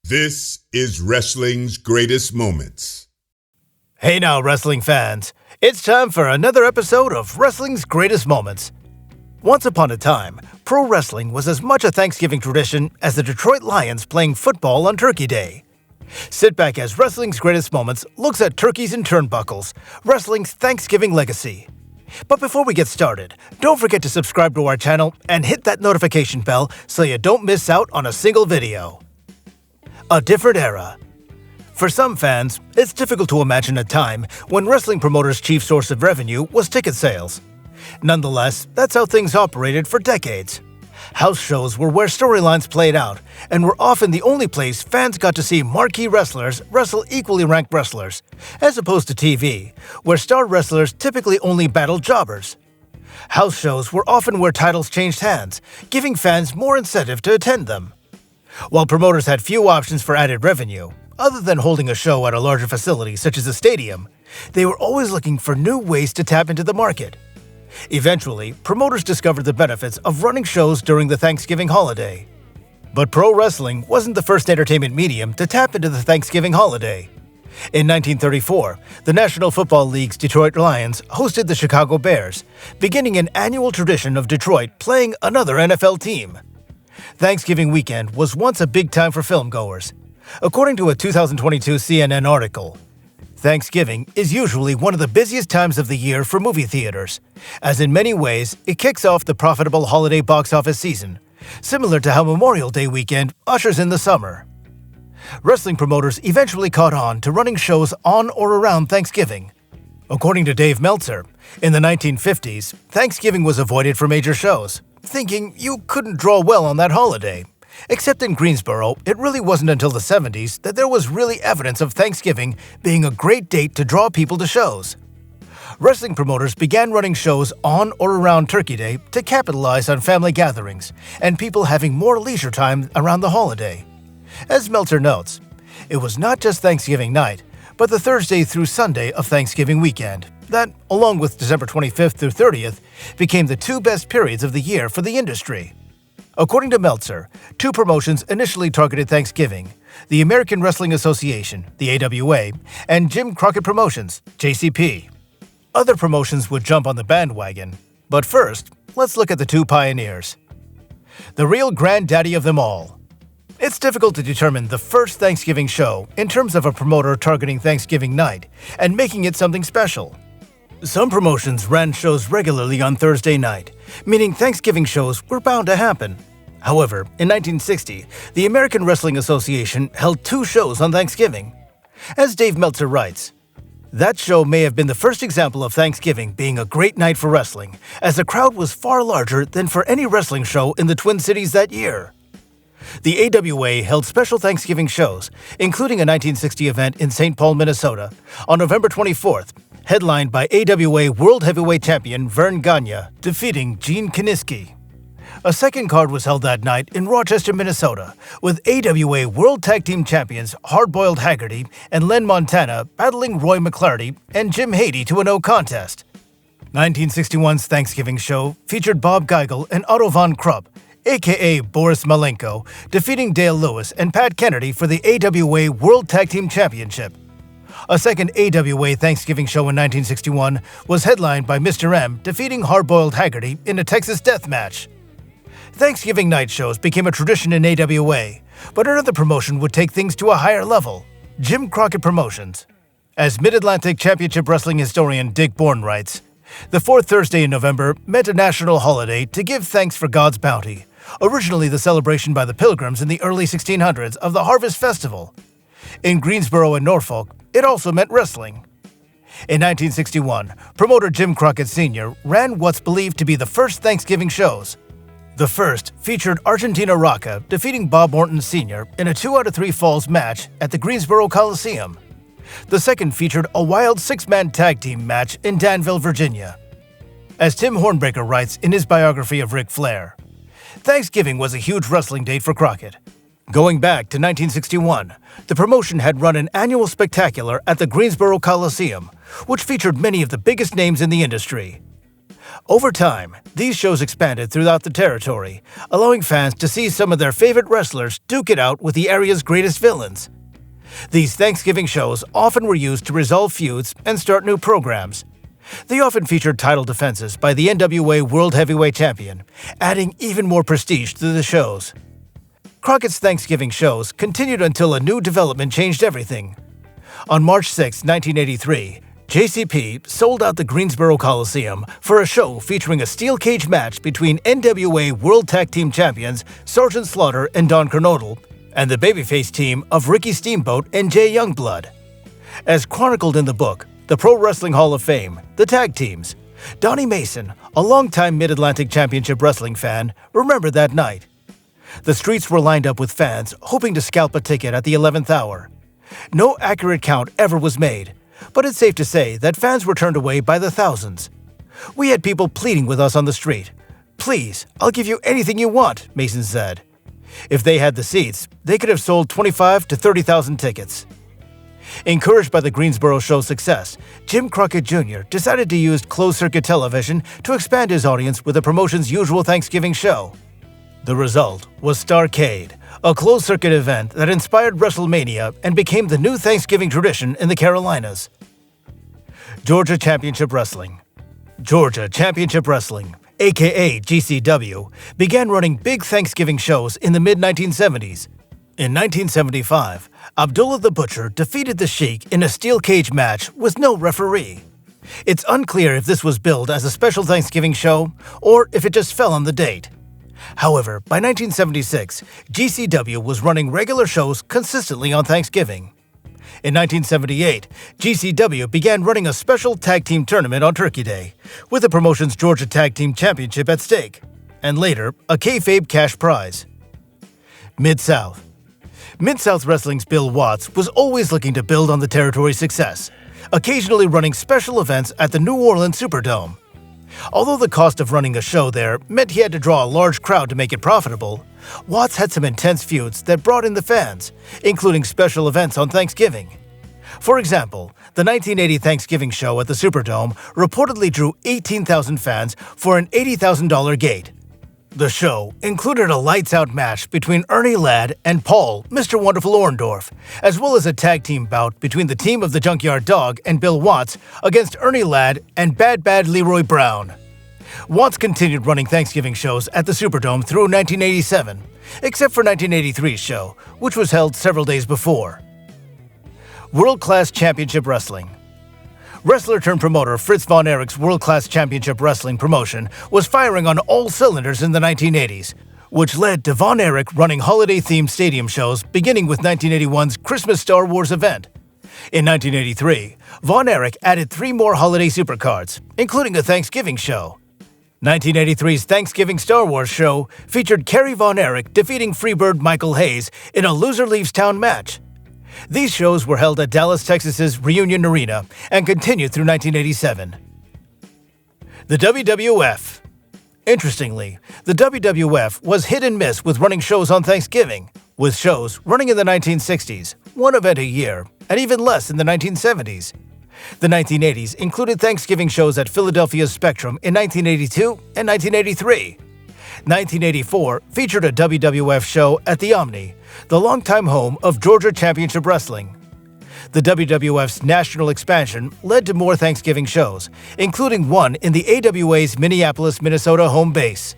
This is wrestling's greatest moments. Hey now, wrestling fans. It's time for another episode of Wrestling's Greatest Moments. Once upon a time, pro wrestling was as much a Thanksgiving tradition as the Detroit Lions playing football on Turkey Day. Sit back as Wrestling's Greatest Moments looks at turkeys and turnbuckles, wrestling's Thanksgiving legacy. But before we get started, don't forget to subscribe to our channel and hit that notification bell so you don't miss out on a single video. A different era. For some fans, it's difficult to imagine a time when wrestling promoters' chief source of revenue was ticket sales. Nonetheless, that's how things operated for decades. House shows were where storylines played out, and were often the only place fans got to see marquee wrestlers wrestle equally ranked wrestlers, as opposed to TV, where star wrestlers typically only battled jobbers. House shows were often where titles changed hands, giving fans more incentive to attend them. While promoters had few options for added revenue, other than holding a show at a larger facility such as a stadium, they were always looking for new ways to tap into the market. Eventually, promoters discovered the benefits of running shows during the Thanksgiving holiday. But pro wrestling wasn't the first entertainment medium to tap into the Thanksgiving holiday. In 1934, the National Football League's Detroit Lions hosted the Chicago Bears, beginning an annual tradition of Detroit playing another NFL team. Thanksgiving weekend was once a big time for filmgoers. According to a 2022 CNN article, Thanksgiving is usually one of the busiest times of the year for movie theaters, as in many ways it kicks off the profitable holiday box office season, similar to how Memorial Day weekend ushers in the summer. Wrestling promoters eventually caught on to running shows on or around Thanksgiving. According to Dave Meltzer, in the 1950s, Thanksgiving was avoided for major shows, thinking you couldn't draw well on that holiday. Except in Greensboro, it really wasn't until the 70s that there was really evidence of Thanksgiving being a great date to draw people to shows. Wrestling promoters began running shows on or around Turkey Day to capitalize on family gatherings and people having more leisure time around the holiday. As Meltzer notes, it was not just Thanksgiving night, but the Thursday through Sunday of Thanksgiving weekend that, along with December 25th through 30th, became the two best periods of the year for the industry. According to Meltzer, two promotions initially targeted Thanksgiving: the American Wrestling Association, the AWA, and Jim Crockett Promotions, JCP. Other promotions would jump on the bandwagon, but first, let's look at the two pioneers. The real granddaddy of them all. It's difficult to determine the first Thanksgiving show in terms of a promoter targeting Thanksgiving night and making it something special. Some promotions ran shows regularly on Thursday night, meaning Thanksgiving shows were bound to happen. However, in 1960, the American Wrestling Association held two shows on Thanksgiving. As Dave Meltzer writes, that show may have been the first example of Thanksgiving being a great night for wrestling, as the crowd was far larger than for any wrestling show in the Twin Cities that year. The AWA held special Thanksgiving shows, including a 1960 event in St. Paul, Minnesota, on November 24th, headlined by AWA World Heavyweight Champion Vern Gagne defeating Gene Kiniski. A second card was held that night in Rochester, Minnesota, with AWA World Tag Team Champions Hardboiled Haggerty and Len Montana battling Roy McClarty and Jim Haiti to a no contest. 1961's Thanksgiving show featured Bob Geigel and Otto von Krupp, aka Boris Malenko, defeating Dale Lewis and Pat Kennedy for the AWA World Tag Team Championship. A second AWA Thanksgiving show in 1961 was headlined by Mr. M defeating Hardboiled Haggerty in a Texas death match. Thanksgiving night shows became a tradition in AWA, but another promotion would take things to a higher level: Jim Crockett Promotions. As Mid-Atlantic Championship Wrestling historian Dick Bourne writes, the fourth Thursday in November meant a national holiday to give thanks for God's bounty, originally the celebration by the Pilgrims in the early 1600s of the Harvest Festival. In Greensboro and Norfolk, it also meant wrestling. In 1961, promoter Jim Crockett Sr. ran what's believed to be the first Thanksgiving shows. The first featured Argentina Rocca defeating Bob Orton Sr. in a 2 out of 3 falls match at the Greensboro Coliseum. The second featured a wild 6-man tag team match in Danville, Virginia. As Tim Hornbaker writes in his biography of Ric Flair, Thanksgiving was a huge wrestling date for Crockett. Going back to 1961, the promotion had run an annual spectacular at the Greensboro Coliseum, which featured many of the biggest names in the industry. Over time, these shows expanded throughout the territory, allowing fans to see some of their favorite wrestlers duke it out with the area's greatest villains. These Thanksgiving shows often were used to resolve feuds and start new programs. They often featured title defenses by the NWA World Heavyweight Champion, adding even more prestige to the shows. Crockett's Thanksgiving shows continued until a new development changed everything. On March 6, 1983, JCP sold out the Greensboro Coliseum for a show featuring a steel cage match between NWA World Tag Team Champions Sergeant Slaughter and Don Kernodle and the babyface team of Ricky Steamboat and Jay Youngblood. As chronicled in the book, The Pro Wrestling Hall of Fame, The Tag Teams, Donnie Mason, a longtime Mid-Atlantic Championship Wrestling fan, remembered that night. The streets were lined up with fans hoping to scalp a ticket at the 11th hour. No accurate count ever was made, but it's safe to say that fans were turned away by the thousands. We had people pleading with us on the street. "Please, I'll give you anything you want," Mason said. If they had the seats, they could have sold 25,000 to 30,000 tickets. Encouraged by the Greensboro show's success, Jim Crockett Jr. decided to use closed-circuit television to expand his audience with the promotion's usual Thanksgiving show. The result was Starrcade, a closed-circuit event that inspired WrestleMania and became the new Thanksgiving tradition in the Carolinas. Georgia Championship Wrestling. Georgia Championship Wrestling, aka GCW, began running big Thanksgiving shows in the mid-1970s. In 1975, Abdullah the Butcher defeated the Sheik in a steel cage match with no referee. It's unclear if this was billed as a special Thanksgiving show or if it just fell on the date. However, by 1976, GCW was running regular shows consistently on Thanksgiving. In 1978, GCW began running a special tag team tournament on Turkey Day, with the promotion's Georgia Tag Team Championship at stake, and later, a kayfabe cash prize. Mid-South. Mid-South Wrestling's Bill Watts was always looking to build on the territory's success, occasionally running special events at the New Orleans Superdome. Although the cost of running a show there meant he had to draw a large crowd to make it profitable, Watts had some intense feuds that brought in the fans, including special events on Thanksgiving. For example, the 1980 Thanksgiving show at the Superdome reportedly drew 18,000 fans for an $80,000 gate. The show included a lights-out match between Ernie Ladd and Paul, Mr. Wonderful Orndorff, as well as a tag team bout between the team of the Junkyard Dog and Bill Watts against Ernie Ladd and Bad Leroy Brown. Watts continued running Thanksgiving shows at the Superdome through 1987, except for 1983's show, which was held several days before. World Class Championship Wrestling. Wrestler-turned-promoter Fritz Von Erich's World Class Championship Wrestling promotion was firing on all cylinders in the 1980s, which led to Von Erich running holiday-themed stadium shows beginning with 1981's Christmas Star Wars event. In 1983, Von Erich added 3 more holiday supercards, including a Thanksgiving show. 1983's Thanksgiving Star Wars show featured Kerry Von Erich defeating Freebird Michael Hayes in a Loser Leaves Town match. These shows were held at Dallas, Texas's Reunion Arena and continued through 1987. The WWF. Interestingly, the WWF was hit and miss with running shows on Thanksgiving, with shows running in the 1960s, one event a year, and even less in the 1970s. The 1980s included Thanksgiving shows at Philadelphia's Spectrum in 1982 and 1983. 1984 featured a WWF show at the Omni, the longtime home of Georgia Championship Wrestling. The WWF's national expansion led to more Thanksgiving shows, including one in the AWA's Minneapolis, Minnesota home base.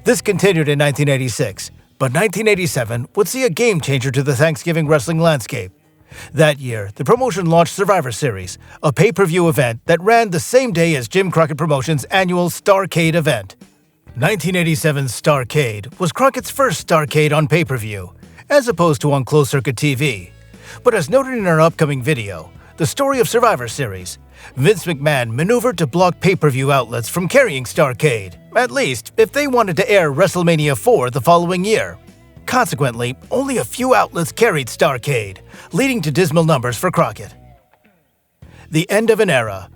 This continued in 1986, but 1987 would see a game-changer to the Thanksgiving wrestling landscape. That year, the promotion launched Survivor Series, a pay-per-view event that ran the same day as Jim Crockett Promotions' annual Starrcade event. 1987's Starrcade was Crockett's first Starrcade on pay-per-view, as opposed to on closed-circuit TV. But as noted in our upcoming video, The Story of Survivor Series, Vince McMahon maneuvered to block pay-per-view outlets from carrying Starrcade, at least if they wanted to air WrestleMania 4 the following year. Consequently, only a few outlets carried Starrcade, leading to dismal numbers for Crockett. The end of an era.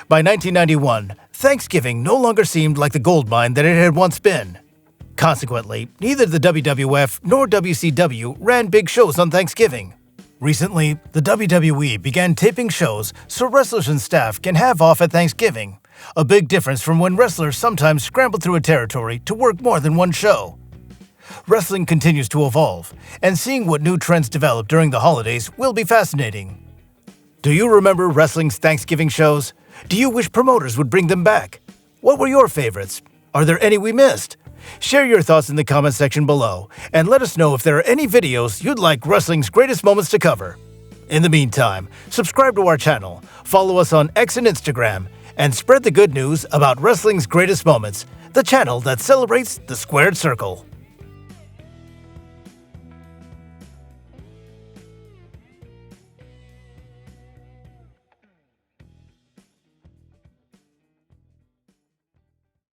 By 1991, Thanksgiving no longer seemed like the goldmine that it had once been. Consequently, neither the WWF nor WCW ran big shows on Thanksgiving. Recently, the WWE began taping shows so wrestlers and staff can have off at Thanksgiving, a big difference from when wrestlers sometimes scramble through a territory to work more than one show. Wrestling continues to evolve, and seeing what new trends develop during the holidays will be fascinating. Do you remember wrestling's Thanksgiving shows? Do you wish promoters would bring them back? What were your favorites? Are there any we missed? Share your thoughts in the comment section below, and let us know if there are any videos you'd like wrestling's greatest moments to cover. In the meantime, subscribe to our channel, follow us on X and Instagram, and spread the good news about wrestling's greatest moments, the channel that celebrates the squared circle.